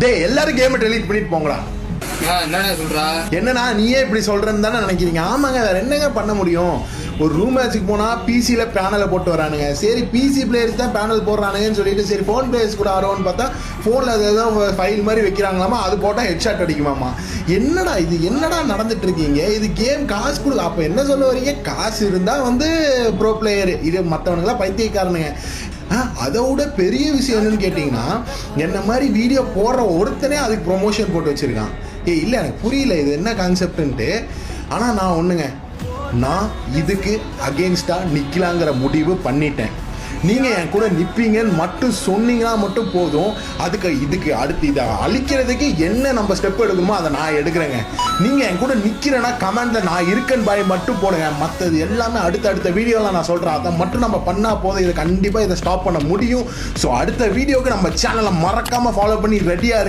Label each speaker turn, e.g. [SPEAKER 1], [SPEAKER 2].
[SPEAKER 1] டேய் எல்லாரும் game delete பண்ணிட்டு போங்கடா.
[SPEAKER 2] என்னடா சொல்றா?
[SPEAKER 1] என்னன்னா நீயே இப்படி சொல்றேன்னு தானே நினைக்கிறீங்க? ஆமாங்க, வேற என்னங்க பண்ண முடியும்? ஒரு ரூம் மேட்சுக்கு போனா பிசியில பேனலை போட்டு வரானுங்க. சரி பிசி பிளேயர்ஸ் தான் பேனல் போடுறானுங்கன்னு சொல்லிட்டு சரி ஃபோன் பிளேயர்ஸ் கூட ஆரோன்னு பார்த்தா ஃபோனில் ஏதோ ஃபைல் மாதிரி வைக்கிறாங்களாமா, அது போட்டால் ஹெட்ஷாட் அடிக்குமாமா. என்னடா இது, என்னடா நடந்துட்டு இருக்கீங்க? இது கேம் காசு கொடு. அப்போ என்ன சொல்ல வரீங்க? காசு இருந்தால் வந்து ப்ரோ பிளேயர், இது மற்றவனுங்களாம் பைத்தியக்காரனுங்க. அதோட பெரிய விஷயம் என்னன்னு கேட்டிங்கன்னா, என்ன மாதிரி வீடியோ போடுற ஒருத்தனே அதுக்கு ப்ரொமோஷன் போட்டு வச்சுருக்கான். இல்லை எனக்கு புரியல இது என்ன கான்செப்டுன்ட்டு. ஆனால் நான் ஒன்றுங்க, நான் இதுக்கு அகெயின்ஸ்டாக நிற்கலாங்கிற முடிவு பண்ணிட்டேன். நீங்கள் என் கூட நிற்பீங்கன்னு மட்டும் சொன்னீங்கன்னா மட்டும் போதும். இதுக்கு அடுத்து இதை அழிக்கிறதுக்கு என்ன நம்ம ஸ்டெப் எடுக்கணுமோ அதை நான் எடுக்கிறேங்க. நீங்கள் என் கூட நிற்கிறேன்னா கமெண்டில் நான் இருக்கேன்னு பாய் மட்டும் போடுங்க. மற்றது எல்லாமே அடுத்த வீடியோவில் நான் சொல்கிறேன். அதை மட்டும் நம்ம பண்ணால் போதும். இதை கண்டிப்பாக இதை ஸ்டாப் பண்ண முடியும். ஸோ அடுத்த வீடியோவுக்கு நம்ம சேனலை மறக்காமல் ஃபாலோ பண்ணி ரெடியாக